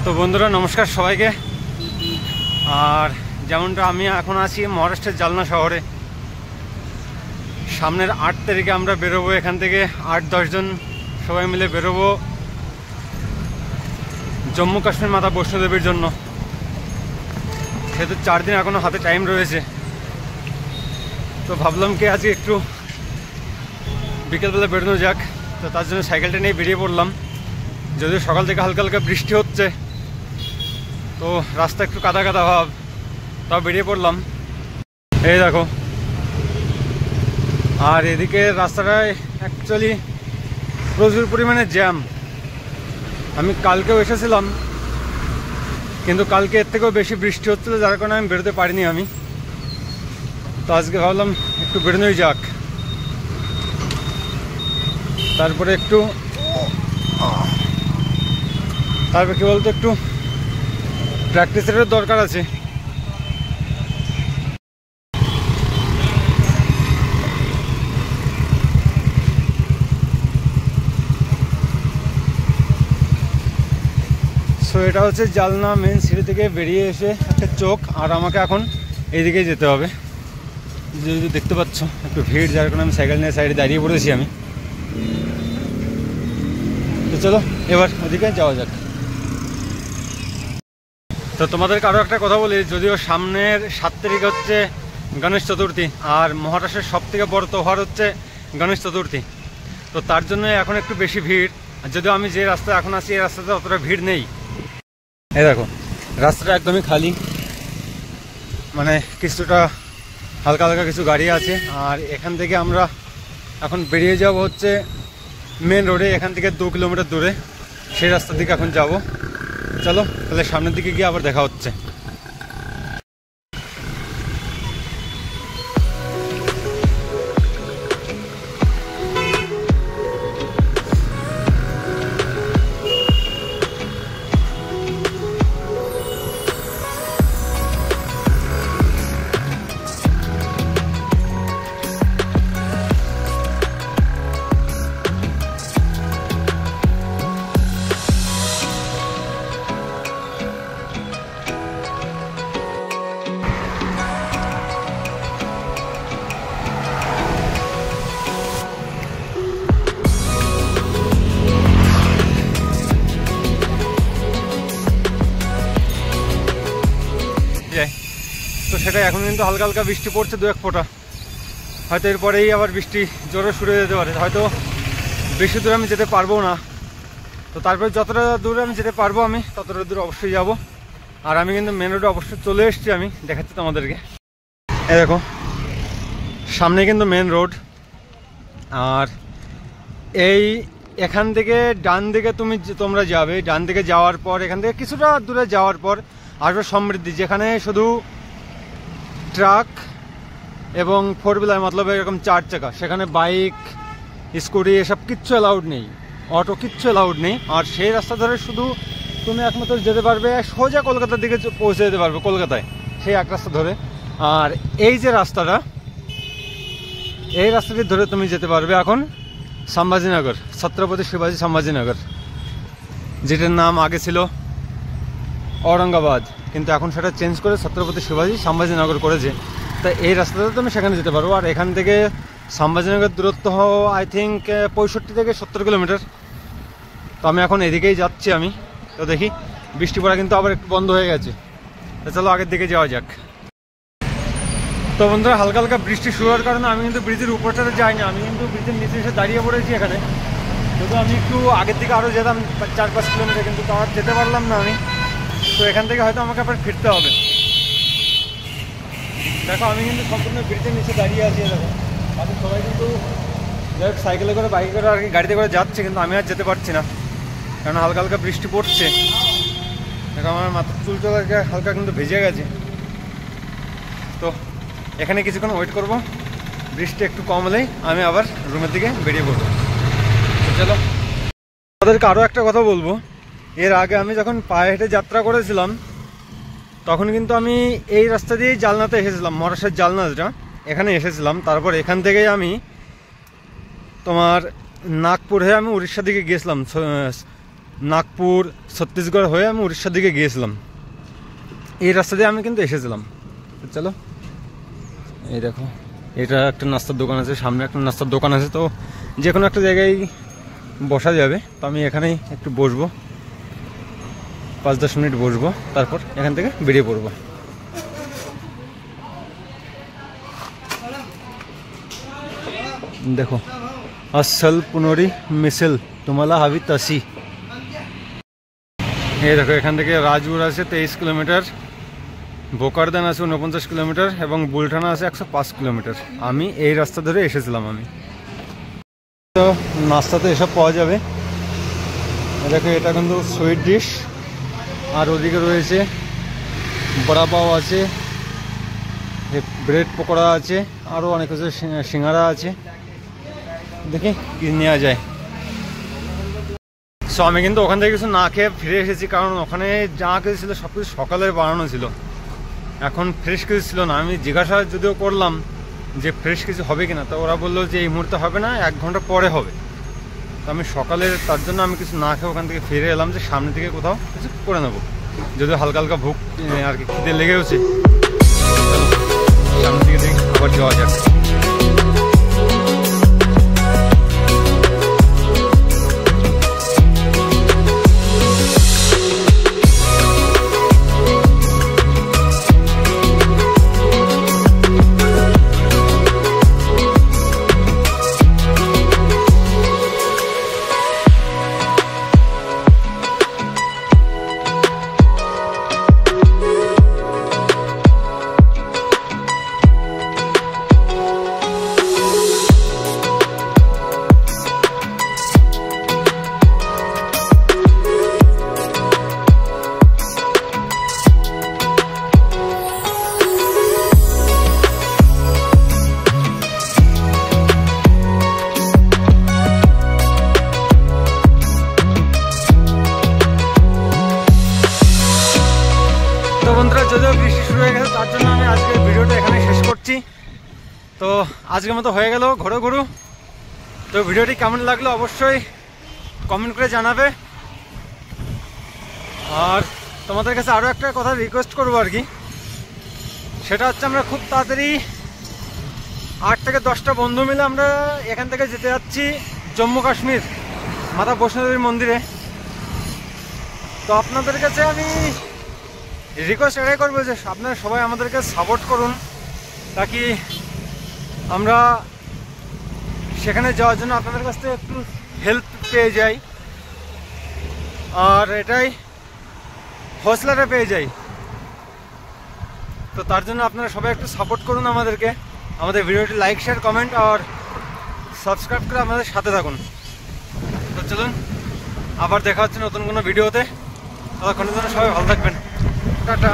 তো বন্ধুরা নমস্কার সবাইকে। আর যেমনটা আমি এখন আছি মহারাষ্ট্রের জালনা শহরে। সামনের 8 তারিখে আমরা বেরোবো এখান থেকে, 8-10 জন সবাই মিলে বেরোবো জম্মু কাশ্মীর মাতা বৈষ্ণোদেবীর জন্য। সেহেতু 4 দিন এখনও হাতে টাইম রয়েছে। তো ভাবলাম কি আজকে একটু বিকেলবেলা বেরোনো যাক। তো তার জন্য সাইকেলটা নিয়ে বেরিয়ে পড়লাম। যদিও সকাল থেকে হালকা হালকা বৃষ্টি হচ্ছে, তো রাস্তা একটু কাদা কাদা ভাব, তাও বেরিয়ে পড়লাম। এই দেখো, আর এদিকে রাস্তাটায় অ্যাকচুয়ালি প্রচুর পরিমাণে জ্যাম। আমি কালকেও এসেছিলাম, কিন্তু কালকে এর থেকেও বেশি বৃষ্টি হচ্ছিল, যার কারণে আমি বেরোতে পারিনি আমি। তো আজকে ভাবলাম একটু বেরোনোই যাক। তারপরে কি বলতো, একটু প্র্যাকটিসেরও দরকার আছে। সো এটা হচ্ছে জালনা মেন সিটি থেকে বেরিয়ে এসে একটা চোখ, আর আমাকে এখন এইদিকেই যেতে হবে। যদি দেখতে পাচ্ছ একটু ভিড়, যার কারণে আমি সাইকেল নিয়ে সাইডে দাঁড়িয়ে পড়েছি আমি। তো চলো এবার ওদিকে যাওয়া যাক। তো তোমাদেরকে আরও একটা কথা বলি, যদিও সামনের 7 তারিখ হচ্ছে গণেশ চতুর্থী, আর মহারাষ্ট্রের সবথেকে বড় त्योहार হচ্ছে গণেশ চতুর্থী। তো তার জন্য এখন একটু বেশি ভিড়। যদিও আমি যে রাস্তায় এখন আছি এই রাস্তাতে অতটা ভিড় নেই। এই দেখো, রাস্তাটা একদমই খালি, মানে কিছুটা হালকা হালকা কিছু গাড়ি আছে। আর এখান থেকে আমরা এখন বেরিয়ে যাব হচ্ছে মেন রোডে, এখান থেকে 2 কিলোমিটার দূরে, সেই রাস্তার দিকে এখন যাব। চলো তাহলে সামনের দিকে গিয়ে আবার দেখা হচ্ছে। তো সেটা এখন কিন্তু হালকা হালকা বৃষ্টি পড়ছে, 2-1 ফোঁটা। হয়তো এরপরেই আবার বৃষ্টি জোরে শুরু হয়ে যেতে পারে। হয়তো বেশি দূর আমি যেতে পারবো না। তো তারপরে যতটা দূরে আমি যেতে পারবো আমি ততটা দূর অবশ্যই যাব। আর আমি কিন্তু মেন রোডে অবশ্যই চলে এসেছি, আমি দেখাচ্ছি তোমাদেরকে। এই দেখো, সামনে কিন্তু মেন রোড। আর এখান থেকে ডান দিকে তোমরা যাবে। ডান দিকে যাওয়ার পর, এখান থেকে কিছুটা দূরে যাওয়ার পর আসবে সমৃদ্ধি, যেখানে শুধু ট্রাক এবং 4 হুইলার, মতলব এরকম 4 চাকা। সেখানে বাইক, স্কুটি এসব কিচ্ছু অ্যালাউড নেই, অটো কিচ্ছু অ্যালাউড নেই। আর সেই রাস্তা ধরে শুধু তুমি একমাত্র যেতে পারবে সোজা কলকাতার দিকে পৌঁছে যেতে পারবে, কলকাতায় সেই এক রাস্তা ধরে। আর এই যে রাস্তাটা, এই রাস্তাটি ধরে তুমি যেতে পারবে এখন সম্ভাজিনগর, ছত্রপতি শিবাজি সম্ভাজিনগর, যেটার নাম আগে ছিল ঔরঙ্গাবাদ, কিন্তু এখন সেটা চেঞ্জ করে ছত্রপতি শিবাজি সম্ভাজিনগর করেছে। তা এই রাস্তাতে তুমি সেখানে যেতে পারো। আর এখান থেকে সম্ভাজিনগর দূরত্ব আই থিঙ্ক 65 থেকে 70 কিলোমিটার। তো আমি এখন এদিকেই যাচ্ছি আমি। তো দেখি, বৃষ্টি পড়া কিন্তু আবার একটু বন্ধ হয়ে গেছে। তো চলো আগের দিকে যাওয়া যাক। তো বন্ধুরা, হালকা হালকা বৃষ্টি শুরু হওয়ার কারণে আমি কিন্তু ব্রিজের উপরটাতে যাইনি, আমি কিন্তু ব্রিজের নিচে এসে দাঁড়িয়ে পড়েছি এখানে। যদি আমি একটু আগের দিকে আরও যেতাম 4-5 কিলোমিটার, কিন্তু তাও আর যেতে পারলাম না আমি। তো এখান থেকে হয়তো আমাকে আবার ফিরতে হবে। দেখো, আমি কিন্তু সম্পূর্ণ ব্রিজের নিচে দাঁড়িয়ে আছি। দেখো, বাকি সবাই কিন্তু যাই হোক সাইকেলে করে, বাইকে করে, আর কি গাড়িতে করে যাচ্ছে, কিন্তু আমি আর যেতে পারছি না, কারণ হালকা হালকা বৃষ্টি পড়ছে। দেখো, আমার মাথার চুলটা হালকা কিন্তু ভিজে গেছে। তো এখানে কিছুক্ষণ ওয়েট করব, বৃষ্টি একটু কম হলেই আমি আবার রুমের দিকে বেরিয়ে পড়বো। চলো, তাদেরকে আরও একটা কথা বলবো। এর আগে আমি যখন পায়ে হেঁটে যাত্রা করেছিলাম, তখন কিন্তু আমি এই রাস্তা দিয়েই জালনাতে এসেছিলাম, মহারাষ্ট্রের জালনা যেটা, এখানে এসেছিলাম। তারপর এখান থেকেই আমি তোমার নাগপুর হয়ে আমি উড়িষ্যার দিকে গিয়েছিলাম নাগপুর ছত্তিশগড় হয়ে আমি উড়িষ্যার দিকে গিয়েছিলাম। এই রাস্তা দিয়ে আমি কিন্তু এসেছিলাম। চলো, এই দেখো, এটা একটা নাস্তার দোকান আছে, সামনে একটা নাস্তার দোকান আছে। তো যে কোনো একটা জায়গায় বসা যাবে। তো আমি এখানেই একটু বসবো, 5-10 মিনিট বসবো, তারপর এখান থেকে বেরিয়ে পড়বো। দেখো, আসল পুনরি মিছিল তোমালা হাবি তাসি। এই দেখো, এখান থেকে রাজপুর আছে 23 কিলোমিটার, বোকারদান আছে 49 কিলোমিটার এবং বুলটানা আছে 105 কিলোমিটার। আমি এই রাস্তা ধরে এসেছিলাম। আমি তো নাস্তাতে এসব পাওয়া যাবে। দেখো, এটা কিন্তু সুইট ডিশ। আর ওদিকে রয়েছে বড়া পাও আছে, ব্রেড পকোড়া আছে, আরও অনেক কিছু, সিঙ্গারা আছে। দেখি কি নেওয়া যায়। সো আমি কিন্তু ওখান থেকে কিছু না খেয়ে ফিরে এসেছি, কারণ ওখানে যা কিছু ছিল সব কিছু সকালে বানানো ছিল, এখন ফ্রেশ কিছু ছিল না। আমি জিজ্ঞাসা যদিও করলাম যে ফ্রেশ কিছু হবে কিনা, তো ওরা বললো যে এই মুহূর্তে হবে না, 1 ঘন্টা পরে হবে। তো আমি সকালে তার জন্য আমি কিছু না খেয়ে ওখান থেকে ফিরে এলাম যে সামনে থেকে কোথাও কিছু করে নেবো, যদিও হালকা হালকা ভুক আর কি খিদে লেগেওছে। সামনে থেকে দেখি আবার যাওয়া যাক। বন্ধুরা, যদিও বৃষ্টি শুরু হয়ে গেছে, তার জন্য আমি আজকের ভিডিওটা এখানে শেষ করছি। তো আজকের মতো হয়ে গেল ঘুরু। তো ভিডিওটি কেমন লাগলো অবশ্যই কমেন্ট করে জানাবে। আর তোমাদের কাছে আরও একটা কথা রিকোয়েস্ট করবো আর কি, সেটা হচ্ছে আমরা খুব তাড়াতাড়ি 8 থেকে 10টা বন্ধু মিলে আমরা এখান থেকে যেতে যাচ্ছি জম্মু কাশ্মীর, মাতা বৈষ্ণোদেবী মন্দিরে। তো আপনাদের কাছে আমি রিকোয়েস্ট এটাই করবো যে আপনারা সবাই আমাদেরকে সাপোর্ট করুন, তাকি আমরা সেখানে যাওয়ার জন্য আপনাদের কাছ থেকে একটু হেল্প পেয়ে যাই, আর এটাই হৌসলাটা পেয়ে যাই। তো তার জন্য আপনারা সবাই একটু সাপোর্ট করুন আমাদেরকে, আমাদের ভিডিওটি লাইক, শেয়ার, কমেন্ট আর সাবস্ক্রাইব করে আমাদের সাথে থাকুন। তো চলুন, আবার দেখা হচ্ছে নতুন কোনো ভিডিওতে। ততক্ষণের জন্য সবাই ভালো থাকবেন। টাটা।